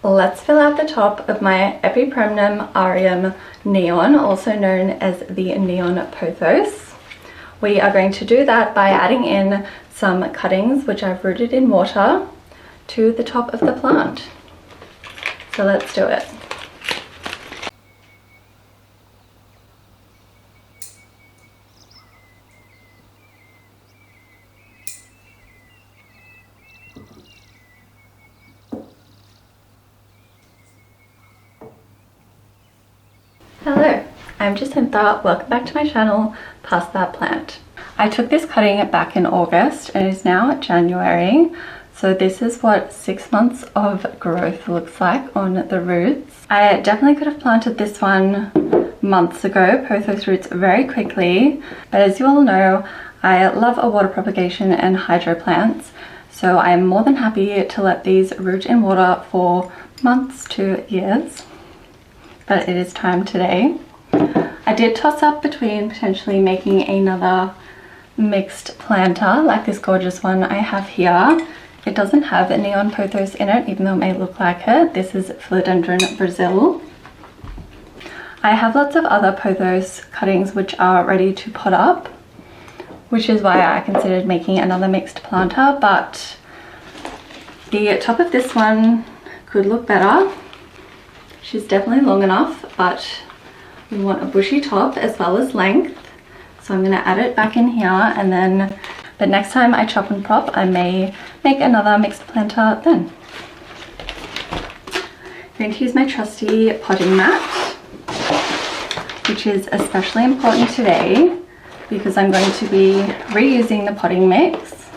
Let's fill out the top of my Epipremnum aureum neon, also known as the Neon Pothos. We are going to do that by adding in some cuttings, which I've rooted in water, to the top of the plant. So let's do it. Hello, I'm Jacinta. Welcome back to my channel, Past That Plant. I took this cutting back in August and it is now January. So this is what 6 months of growth looks like on the roots. I definitely could have planted this one months ago, pothos roots, very quickly. But as you all know, I love a water propagation and hydro plants. So I'm more than happy to let these root in water for months to years. But it is time today. I did toss up between potentially making another mixed planter like this gorgeous one I have here. It doesn't have a Neon Pothos in it, even though it may look like it. This is Philodendron Brazil. I have lots of other pothos cuttings which are ready to pot up, which is why I considered making another mixed planter, but the top of this one could look better. She's definitely long enough, but we want a bushy top as well as length. So I'm going to add it back in here, and then the next time I chop and prop, I may make another mixed planter then. I'm going to use my trusty potting mat, which is especially important today because I'm going to be reusing the potting mix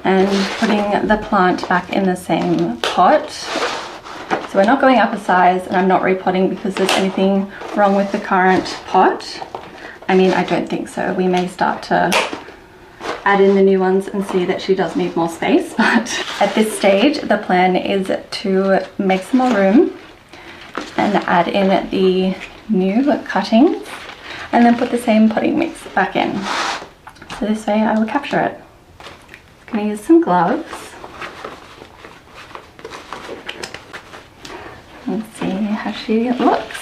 and putting the plant back in the same pot. So we're not going up a size, and I'm not repotting because there's anything wrong with the current pot. I mean, I don't think so. We may start to add in the new ones and see that she does need more space, but at this stage the plan is to make some more room and add in the new cuttings and then put the same potting mix back in. So this way I will capture it. I'm going to use some gloves. Let's see how she looks.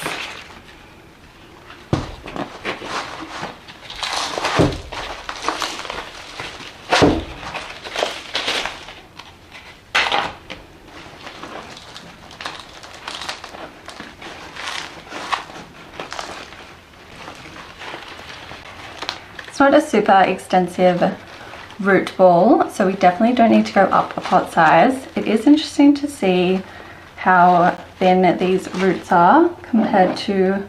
It's not a super extensive root ball, so we definitely don't need to go up a pot size. It is interesting to see how thin these roots are compared to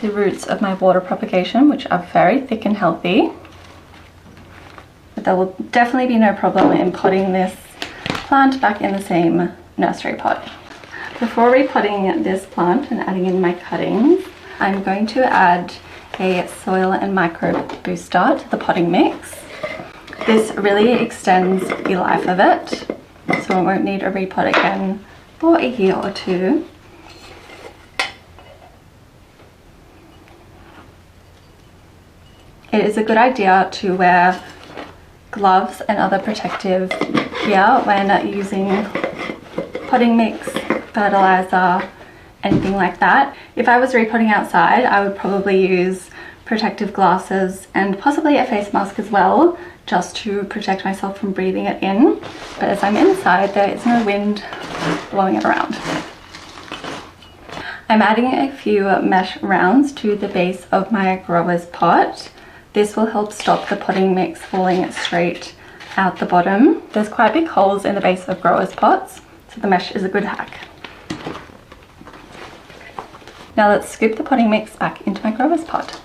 the roots of my water propagation, which are very thick and healthy. But there will definitely be no problem in potting this plant back in the same nursery pot. Before repotting this plant and adding in my cuttings, I'm going to add a soil and microbe booster to the potting mix. This really extends the life of it, so I won't need a repot again for a year or two. It is a good idea to wear gloves and other protective gear when using potting mix, fertilizer, anything like that. If I was repotting outside, I would probably use protective glasses and possibly a face mask as well, just to protect myself from breathing it in. But as I'm inside, there is no wind blowing it around. I'm adding a few mesh rounds to the base of my grower's pot. This will help stop the potting mix falling straight out the bottom. There's quite big holes in the base of growers' pots, so the mesh is a good hack. Now let's scoop the potting mix back into my grower's pot.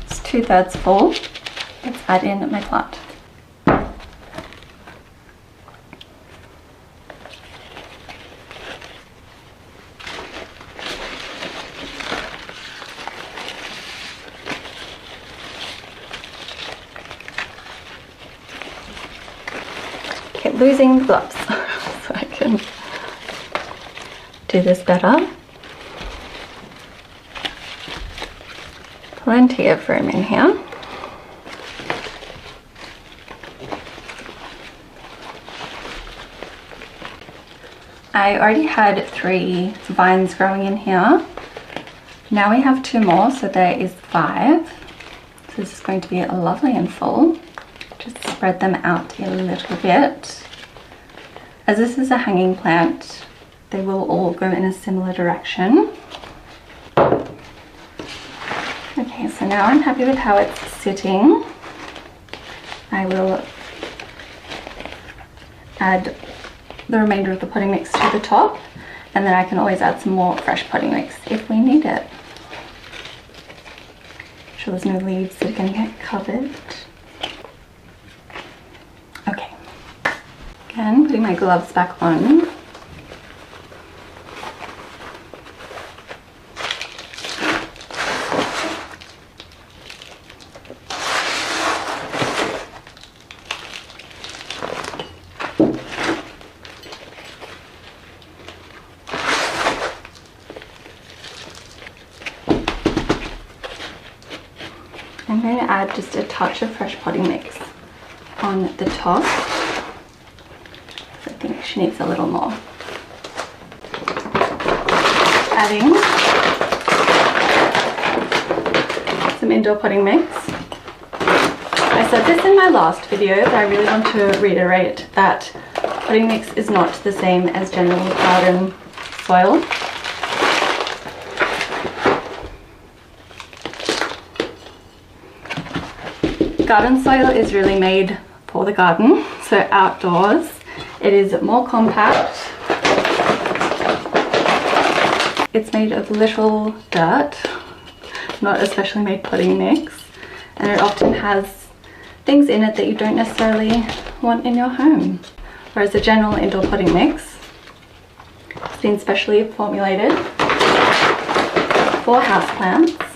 It's 2/3 full. Let's add in my plant. Keep losing the gloves so I can do this better. Plenty of room in here. I already had 3 vines growing in here. Now we have 2 more, so there is 5. So this is going to be lovely and full. Just spread them out a little bit. As this is a hanging plant, they will all go in a similar direction. Okay, so now I'm happy with how it's sitting. I will add the remainder of the potting mix to the top, and then I can always add some more fresh potting mix if we need it. Make sure there's no leaves that are going to get covered. Okay, again putting my gloves back on. I'm going to add just a touch of fresh potting mix on the top. I think she needs a little more. Adding some indoor potting mix. I said this in my last video, but I really want to reiterate that potting mix is not the same as general garden soil. Garden soil is really made for the garden, so outdoors. It is more compact. It's made of little dirt, not especially made potting mix, and it often has things in it that you don't necessarily want in your home. Whereas a general indoor potting mix has been specially formulated for houseplants.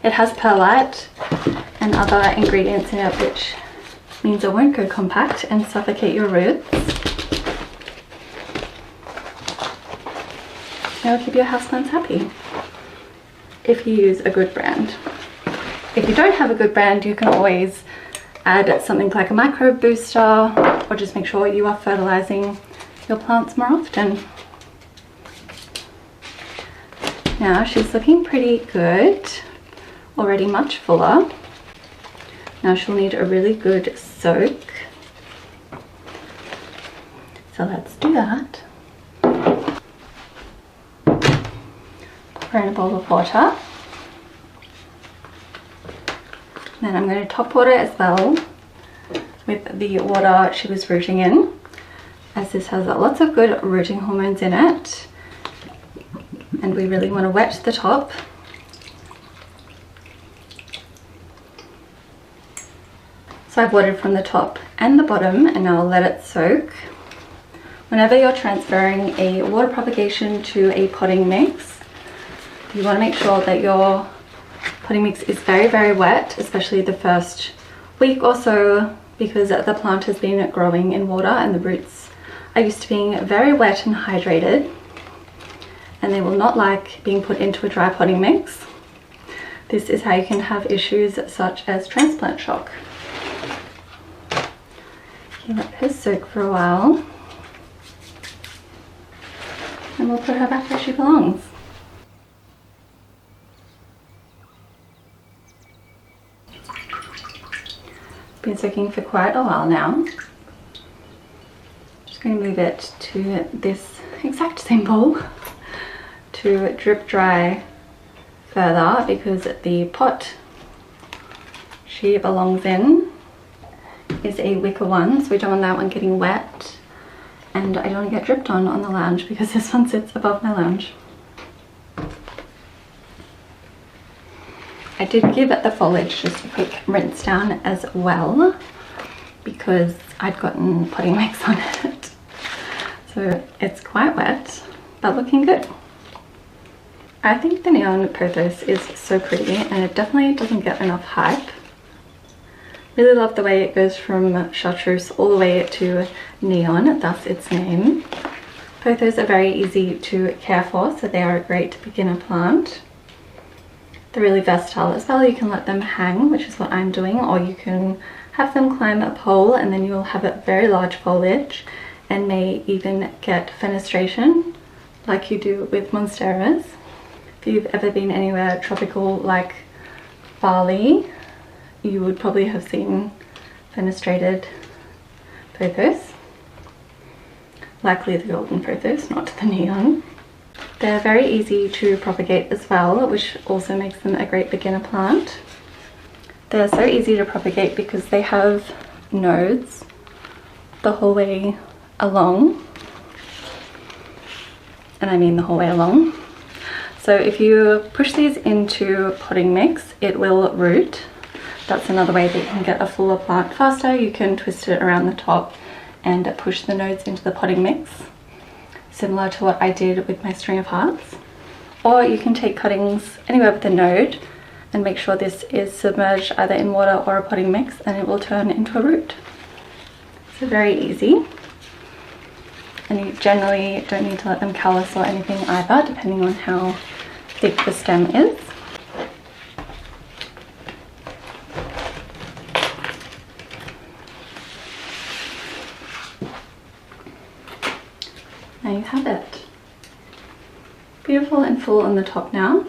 It has perlite and other ingredients in it, which means it won't go compact and suffocate your roots. It'll keep your houseplants happy if you use a good brand. If you don't have a good brand, you can always add something like a microbe booster, or just make sure you are fertilizing your plants more often. Now she's looking pretty good, already much fuller. Now she'll need a really good soak. So let's do that. Put her in a bowl of water. Then I'm going to top water as well with the water she was rooting in, as this has lots of good rooting hormones in it, and we really want to wet the top. So I've watered from the top and the bottom, and now I'll let it soak. Whenever you're transferring a water propagation to a potting mix, you want to make sure that your potting mix is very, very wet, especially the first week or so, because the plant has been growing in water and the roots are used to being very wet and hydrated, and they will not like being put into a dry potting mix. This is how you can have issues such as transplant shock. Okay, let her soak for a while, and we'll put her back where she belongs. Been soaking for quite a while now. Just going to move it to this exact same bowl to drip dry further, because the pot she belongs in is a wicker one, so we don't want that one getting wet, and I don't want to get dripped on the lounge because this one sits above my lounge. I did give it the foliage just a quick rinse down as well, because I'd gotten potting mix on it. So it's quite wet, but looking good. I think the Neon Pothos is so pretty, and it definitely doesn't get enough hype. Really love the way it goes from chartreuse all the way to neon, thus its name. Pothos are very easy to care for, so they are a great beginner plant. They're really versatile as well. You can let them hang, which is what I'm doing, or you can have them climb a pole, and then you will have a very large foliage and may even get fenestration like you do with monsteras. If you've ever been anywhere tropical like Bali, you would probably have seen fenestrated pothos. Likely the golden pothos, not the neon. They're very easy to propagate as well, which also makes them a great beginner plant. They're so easy to propagate because they have nodes the whole way along. And I mean the whole way along. So if you push these into potting mix, it will root. That's another way that you can get a fuller plant faster. You can twist it around the top and push the nodes into the potting mix, similar to what I did with my string of hearts. Or you can take cuttings anywhere with a node and make sure this is submerged either in water or a potting mix, and it will turn into a root. So very easy. And you generally don't need to let them callus or anything either, depending on how thick the stem is. There you have it. Beautiful and full on the top now.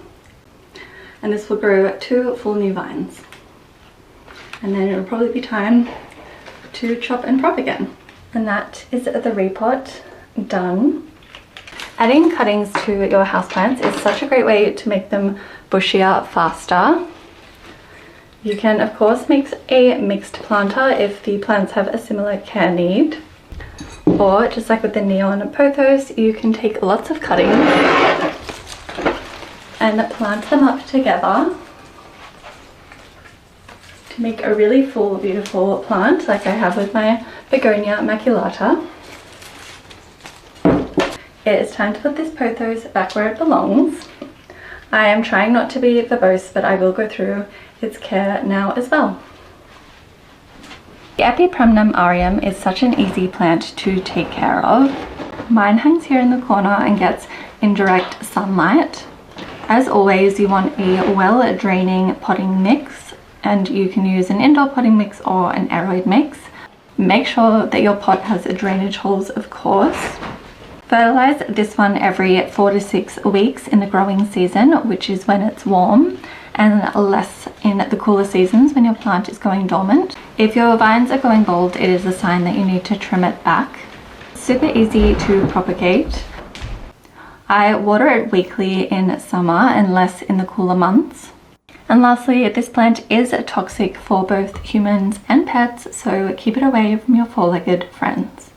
And this will grow 2 full new vines. And then it'll probably be time to chop and prop again. And that is the repot done. Adding cuttings to your houseplants is such a great way to make them bushier faster. You can of course make a mixed planter if the plants have a similar care need. Or just like with the Neon Pothos, you can take lots of cuttings and plant them up together to make a really full, beautiful plant like I have with my Begonia maculata. It is time to put this pothos back where it belongs. I am trying not to be verbose, but I will go through its care now as well. The Epipremnum aureum is such an easy plant to take care of. Mine hangs here in the corner and gets indirect sunlight. As always, you want a well-draining potting mix, and you can use an indoor potting mix or an aeroid mix. Make sure that your pot has drainage holes, of course. Fertilize this one every 4 to 6 weeks in the growing season, which is when it's warm, and less in the cooler seasons when your plant is going dormant. If your vines are going bald, it is a sign that you need to trim it back. Super easy to propagate. I water it weekly in summer and less in the cooler months. And lastly, this plant is toxic for both humans and pets, so keep it away from your four-legged friends.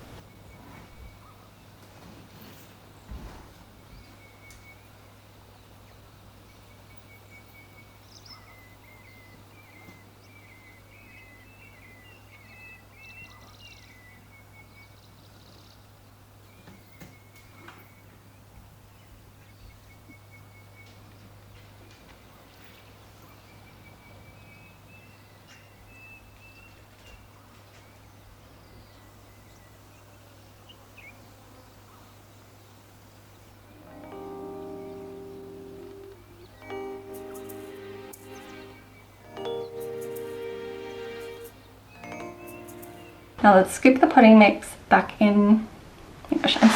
Now let's scoop the potting mix back in. Oh my gosh, I'm